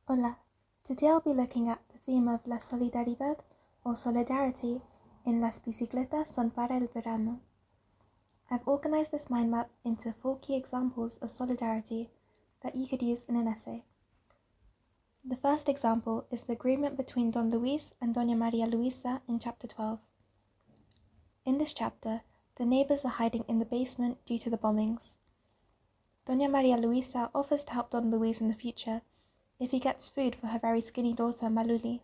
Hola, today I'll be looking at the theme of la solidaridad or solidarity in Las bicicletas son para el verano. I've organized this mind map into 4 key examples of solidarity that you could use in an essay. The first example is the agreement between Don Luis and Doña Maria Luisa in chapter 12. In this chapter, the neighbors are hiding in the basement due to the bombings. Doña Maria Luisa offers to help Don Luis in the future if he gets food for her very skinny daughter Maluli.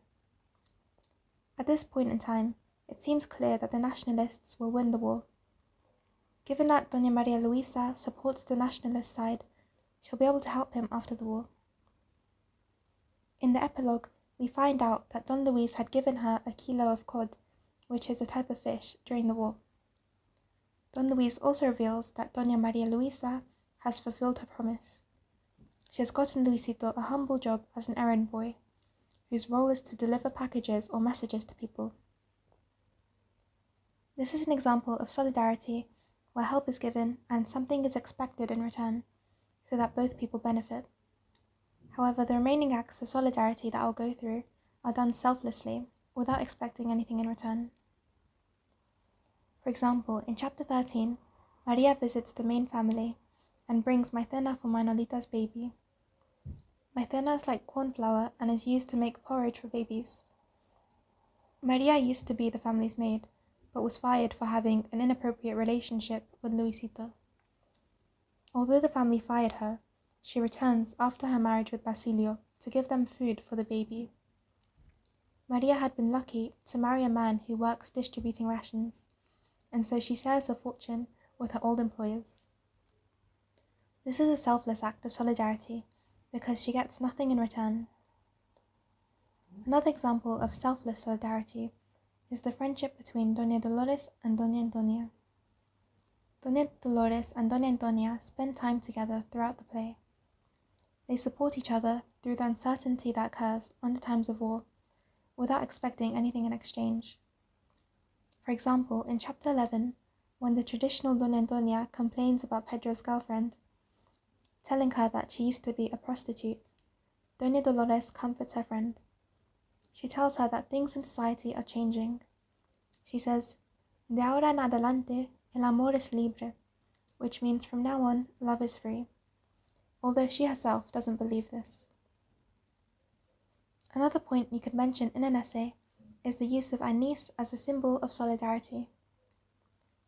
At this point in time, it seems clear that the nationalists will win the war. Given that Doña Maria Luisa supports the nationalist side, she'll be able to help him after the war. In the epilogue, we find out that Don Luis had given her a kilo of cod, which is a type of fish, during the war. Don Luis also reveals that Doña Maria Luisa has fulfilled her promise. She has gotten Luisito a humble job as an errand boy, whose role is to deliver packages or messages to people. This is an example of solidarity where help is given and something is expected in return, so that both people benefit. However, the remaining acts of solidarity that I'll go through are done selflessly, without expecting anything in return. For example, in chapter 13, Maria visits the main family and brings maicena for Manolita's baby. Maicena is like corn flour and is used to make porridge for babies. Maria used to be the family's maid, but was fired for having an inappropriate relationship with Luisito. Although the family fired her, she returns after her marriage with Basilio to give them food for the baby. Maria had been lucky to marry a man who works distributing rations, and so she shares her fortune with her old employers. This is a selfless act of solidarity because she gets nothing in return. Another example of selfless solidarity is the friendship between Doña Dolores and Doña Antonia. Doña Dolores and Doña Antonia spend time together throughout the play. They support each other through the uncertainty that occurs under times of war, without expecting anything in exchange. For example, in chapter 11, when the traditional Doña Antonia complains about Pedro's girlfriend, telling her that she used to be a prostitute, Doña Dolores comforts her friend. She tells her that things in society are changing. She says, "De ahora en adelante, el amor es libre," which means from now on, love is free, although she herself doesn't believe this. Another point you could mention in an essay is the use of anís as a symbol of solidarity.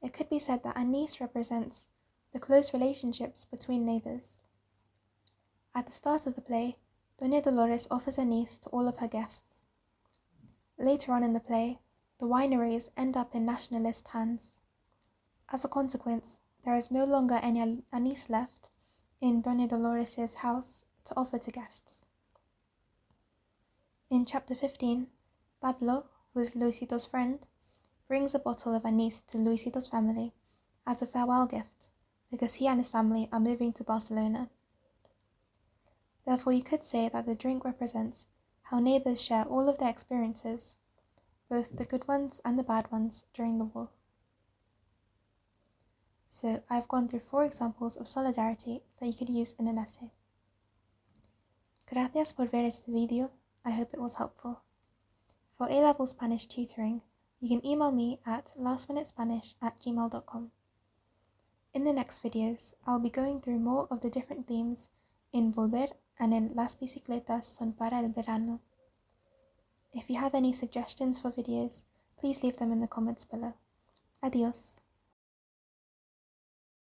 It could be said that anís represents the close relationships between neighbors. At the start of the play, Doña Dolores offers anís to all of her guests. Later on in the play, the wineries end up in nationalist hands. As a consequence, there is no longer any anís left in Doña Dolores' house to offer to guests. In chapter 15, Pablo, who is Luisito's friend, brings a bottle of anís to Luisito's family as a farewell gift because he and his family are moving to Barcelona. Therefore, you could say that the drink represents how neighbors share all of their experiences, both the good ones and the bad ones, during the war. So, I've gone through 4 examples of solidarity that you could use in an essay. Gracias por ver este video. I hope it was helpful. For A-level Spanish tutoring, you can email me at lastminutespanish@gmail.com. In the next videos, I'll be going through more of the different themes in Volver and in Las bicicletas son para el verano. If you have any suggestions for videos, please leave them in the comments below. Adios.